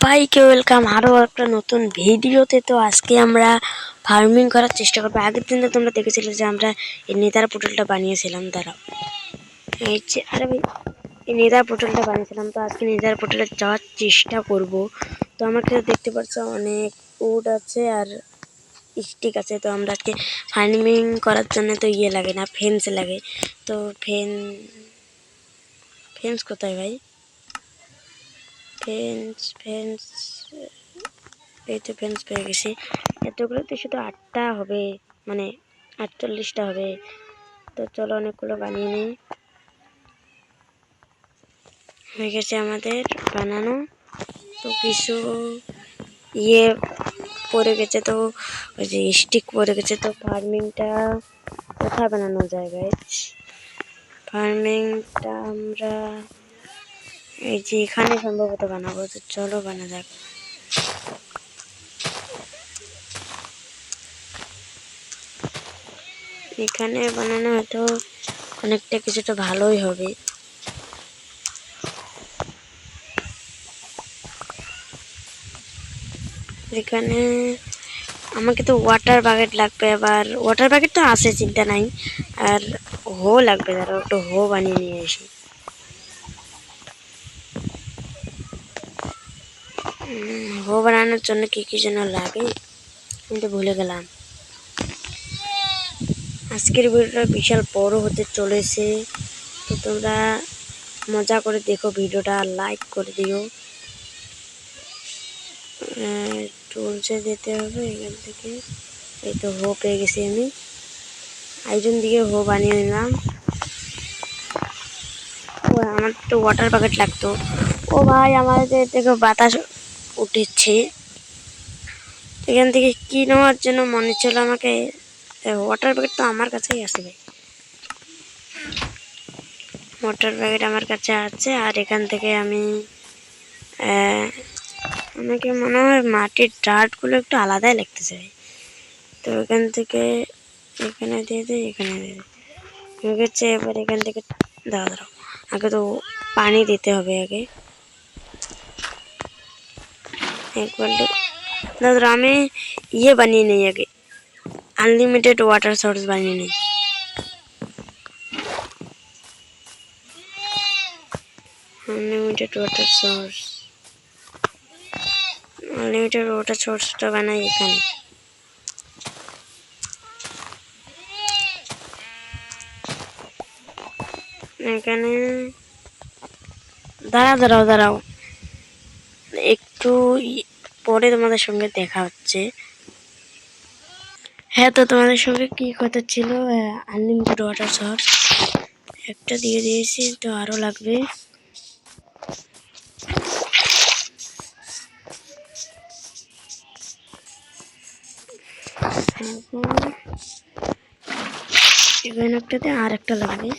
সবাইকে ওয়েলকাম আরও একটা নতুন ভিডিওতে। তো আজকে আমরা ফার্মিং করার চেষ্টা করবো। আগের দিন তো তোমরা দেখেছিলে যে আমরা এই নেতার পটলটা বানিয়েছিলাম। দাঁড়াও, এই যে আরে ভাই, এই নেতার পটলটা বানিয়েছিলাম। তো আজকে নেতার পটলে যাওয়ার চেষ্টা করব। তো আমার কাছে দেখতে পাচ্ছ অনেক উড আছে আর স্টিক আছে। তো আমরা আজকে ফার্মিং করার জন্য তো ইয়ে লাগে না, ফেন্স লাগে। তো ফেন্স কোথায় ভাই? ফেন্স এই তো ফেন্স পেয়ে গেছি। এতগুলো তো শুধু 8টা হবে, মানে 48টা হবে। তো চলো অনেকগুলো বানিয়ে নিই। হয়ে গেছে আমাদের বানানো। তো কিছু ইয়ে পড়ে গেছে, তো ওই যে স্টিক পড়ে গেছে। তো ফার্মিংটা কোথায় বানানো যায় গাইস? ফার্মিংটা আমরা এই যে এখানে সম্ভবত বানাবো। তো চলো বানা যাক। এখানে বানানো হয়তো অনেকটা কিছুটা ভালোই হবে। এখানে আমাকে তো ওয়াটার বাকেট লাগবে। আবার ওয়াটার বাকেট তো আছে, চিন্তা নাই। আর হো লাগবে, ধরো একটু হো বানিয়ে নিয়ে আসি। হো বানানোর জন্য কি কি যেন লাগে আমি তো ভুলে গেলাম। আজকের ভিডিওটা বিশাল বড় হতে চলেছে। তো তোমরা মজা করে দেখো ভিডিওটা, লাইক করে দিও। টুলসে যেতে হবে এখান থেকে। এই তো হো পেয়ে গেছি আমি। আইজন দিয়ে হো বানিয়ে নিলাম। ও আমার তো ওয়াটার বাকেট লাগতো। ও ভাই, আমার থেকে বাতাস উঠেছে। এখান থেকে কি নেওয়ার জন্য মনে ছিল আমাকে। ওয়াটার বাকেট তো আমার কাছেই আছে ভাই, ওয়াটার বাকেট আমার কাছে আছে। আর এখান থেকে আমি আমাকে মনে হয় মাটির ডার্টগুলো একটু আলাদাই লাগতেছে ভাই। তো এখান থেকে এখানে দিয়ে দিই, এখানে দিয়ে দিই, হয়ে গেছে। এবার এখান থেকে দাঁড়াও, আগে তো পানি দিতে হবে। আগে একবার দাদা আমি ইয়ে বানিয়ে নিই, আগে আনলিমিটেড ওয়াটার সোর্স বানিয়ে নিই। আনলিমিটেড ওয়াটার সোর্সটা বানাই এখানে। এখানে দাঁড়াও একটু পরে তোমাদের সঙ্গে দেখা হচ্ছে। হ্যাঁ, তো তোমাদের সঙ্গে কি কথা ছিল, আনলিমিটেড ওয়াটার সোর্স একটা দিয়ে দিয়েছি। তো আরো লাগবে। এখানে একটাতে আর একটা লাগবে।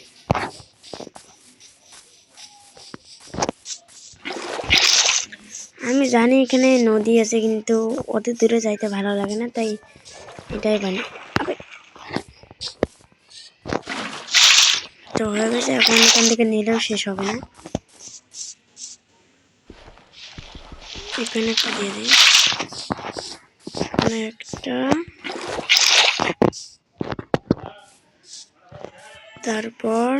আমি জানি এখানে নদী আছে, কিন্তু অত দূরে যাইতে ভালো লাগে না, তাই এটাই বানি। তো হয়ে গেছে, এখন এখান থেকে নিলেও শেষ হবে না। এখানে একটা দিয়ে দিই, এখানে একটা, তারপর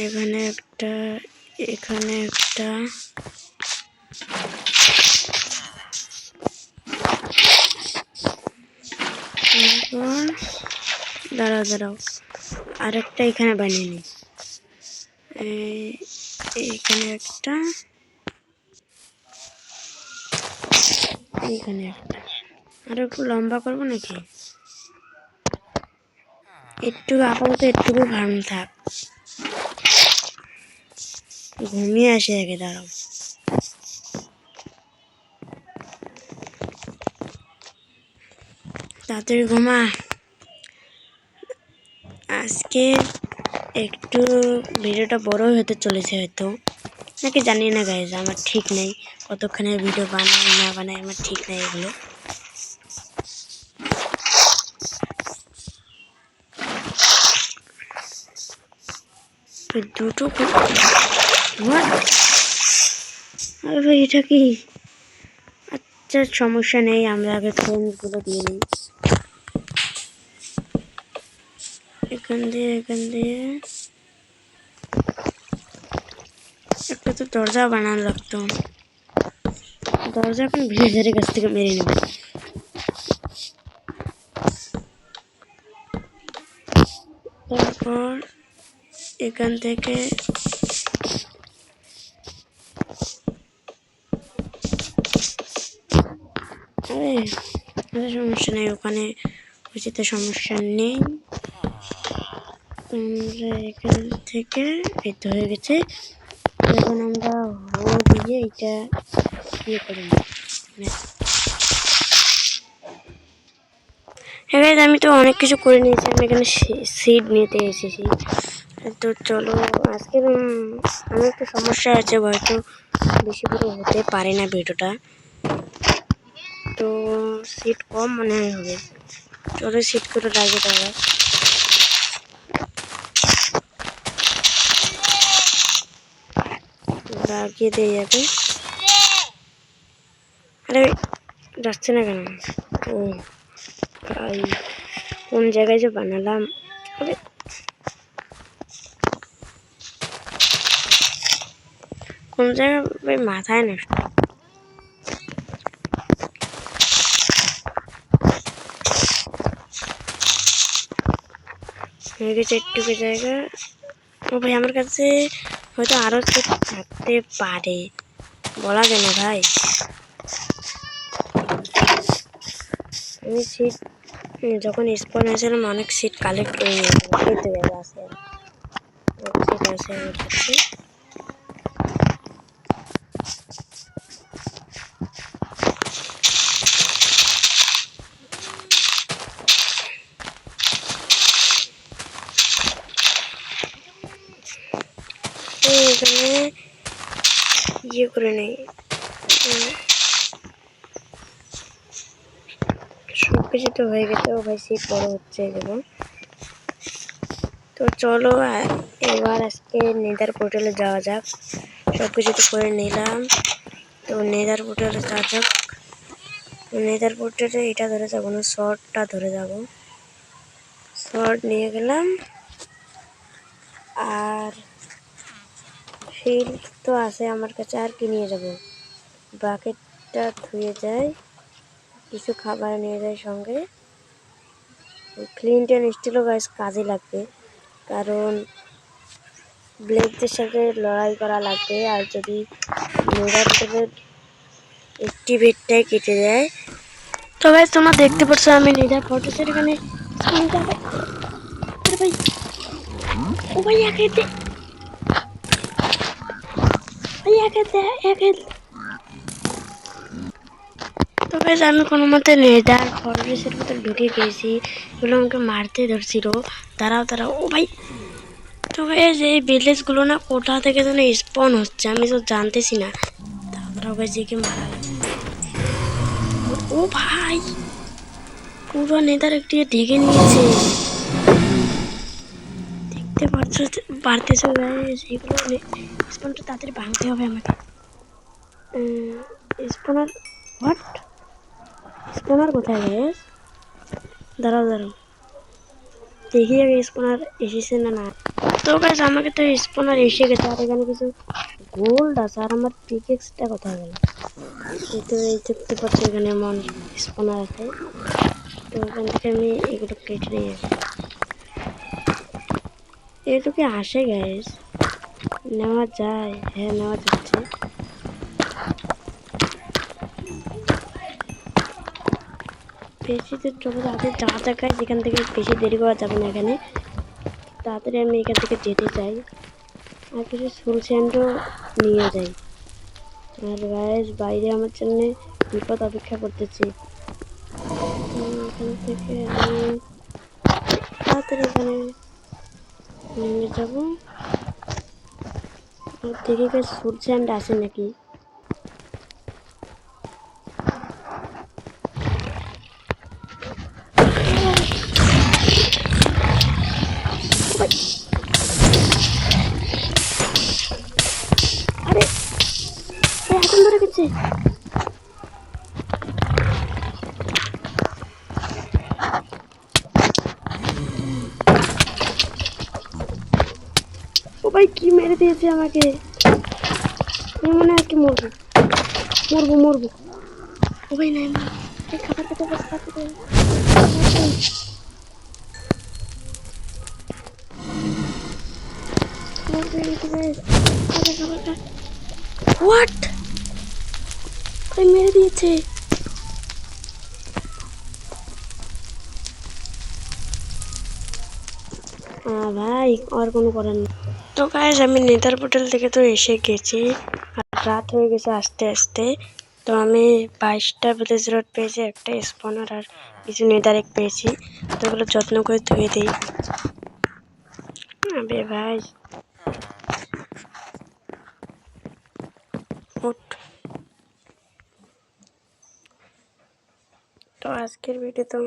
এখানে একটা, এখানে একটা, তারপর দাঁড়াও আরেকটা এখানে বানিয়ে নিই। এইখানে একটা, এইখানে একটা। আর একটু লম্বা করবো নাকি? একটু আপাতত একটুকু ভাঙ থাক, ঘুমিয়ে আসে আগে। দাঁড়াও, তাড়াতাড়ি ঘুমা। আজকে একটু ভিডিওটা বড়ই হতে চলেছে হয়তো, নাকি জানি না গাইজ, আমার ঠিক নেই কতক্ষণে ভিডিও বানাই না বানাই, আমার ঠিক নেই এগুলো। দুটো আরে ভাই এটা কি? আচ্ছা সমস্যা নেই, আমরা আগে ফ্রেন্ডগুলো দিয়ে নিই। এখান দিয়ে একটা তো দরজা বানানো লাগতো। দরজা এখন ভিলেজারের কাছ থেকে মেরে নেব। তারপর এখান থেকে সমস্যা নেই, ওখানে হয়েছে সমস্যা নেই। আমরা এখান থেকে এই তো হয়ে গেছে। এখন আমরা হো দিয়ে এটা ইয়ে করে নিই। হ্যাঁ আমি তো অনেক কিছু করে নিয়েছি, আমি এখানে সিড নিতে এসেছি। তো চলো আজকের আমার একটু সমস্যা আছে, হয়তো বেশি বড় হতে পারে না ভিডিওটা, তো সিট কম মনে হয় হবে। চলো সিট করে রাখি তাহলে। লাগিয়ে দিয়ে যাবে। আরে যাচ্ছে না কেন? ও ভাই কোন জায়গায় যে বানালাম। আরে কোন জায়গায় ভাই মাথায় নষ্ট। হয়ে গেছে একটুকু জায়গা। ও ভাই আমার কাছে হয়তো আরো সিট থাকতে পারে, বলা যায় না ভাই। আমি সিট যখন স্পন হয়েছিলাম অনেক সিট কালেক্ট করে নিয়েছিলাম। এই তো জায়গা আছে, সিট আছে আমার কাছে। এখানে ইয়ে করে নেই, সব কিছু তো হয়ে গেছে। ও ভাই সিট বড় হচ্ছে দেখুন। তো চলো এবার আজকে নেদার পোর্টালে যাওয়া যাক। সব কিছু তো করে নিলাম, তো নেদার পোর্টালে যাওয়া যাক। নেদার পোর্টালে এটা ধরে যাবো না, শর্টটা ধরে যাব। শর্ট নিয়ে গেলাম, আর ফিল্ড তো আছে আমার কাছে, আর কি নিয়ে যাব? বাকেটটা ধুয়ে যায়, কিছু খাবার নিয়ে যায় সঙ্গে। ফ্লিন্ট অ্যান্ড স্টিলও গাছ কাজে লাগবে, কারণ ব্লেডদের সাথে লড়াই করা লাগবে। আর যদি নেদারের অ্যাক্টিভেটটাই কেটে দেয়, তবে তোমরা দেখতে পাচ্ছ আমি নেদার ফটোসের এখানে ভাই। ও ভাই তো গাইস আমি কোনো মতে নেদার ফরেস্টের ভিতরে ঢুকে গেছি, এগুলো আমাকে মারতে ধরছিল। দাঁড়াও ও ভাই। তো গাইস এই ভিলেজগুলো না কোথা থেকে যেন স্পন হচ্ছে, আমি তো জানতেছি না। তারপরে গাইস একে মারা ও ভাই পুরো নেদার একটু ঢেকে নিয়েছে, দেখতে পারতেছো গাইস। এগুলো স্পনটা তাড়াতাড়ি ভাঙতে হবে আমাকে। স্পনার হোয়াট? স্পনার কোথায় গাইস? দাঁড়াও দেখি আগে স্পনার এসেছে না। তো গাইস আমাকে তো স্পনার এসে গেছে, আর এখানে কিছু গোল্ড আছে। আর আমার পিকেক্সটা কোথায় গেল? এই তো এই দেখতে পাচ্ছি এখানে এমন স্পনার আছে, তো ওখান থেকে আমি এগুলো কেটে নিয়ে যাবো। এগুলো কি আসে গাইস? নেওয়া যায়? হ্যাঁ নেওয়া যাচ্ছে। বেশি দূর চলে তাদের যাওয়া দেখায়, যেখান থেকে বেশি দেরি করা যাবে না। এখানে তাড়াতাড়ি আমি এখান থেকে যেতে চাই, আর কিছু সোল স্যান্ডও নিয়ে যাই। আর গাইস বাইরে আমার জন্য বিপদ অপেক্ষা করতেছে। এখান থেকে আমি তাড়াতাড়ি এখানে নেমে যাবো। দেখি গাইস সোল স্যান্ড আসে নাকি। দিয়েছে। ও ভাই কি মেরে দিয়েছে আমাকে, আমি মনে হয় আজকে মরবো মরবো মরবো। ও ভাই নাই না, এই খাবার খেতে হবে, খাবার খেতে হবে। হোয়াট, ভাই মেরে দিয়েছে। ভাই আর কোনো করার নেই। তো গাইস আমি নেদার পোর্টাল থেকে তো এসে গেছি, আর রাত হয়ে গেছে আস্তে আস্তে। তো আমি 22টা ভিলেজ রড পেয়েছি, একটা স্পনার আর কিছু নেদার এক পেয়েছি। তো ওগুলো যত্ন করে ধুয়ে দিই। আবে ভাই উঠ। তো আজকের ভিডিও তো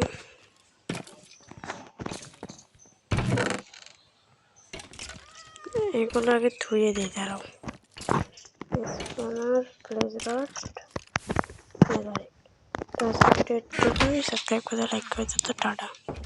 এগুলো আগে ধুয়ে দিই, দাঁড়াও। স্পনার, ভিলেজ রড, নেদার। তো আজকে ভিডিও সাবস্ক্রাইব করে লাইক করে দিতে, টাটা।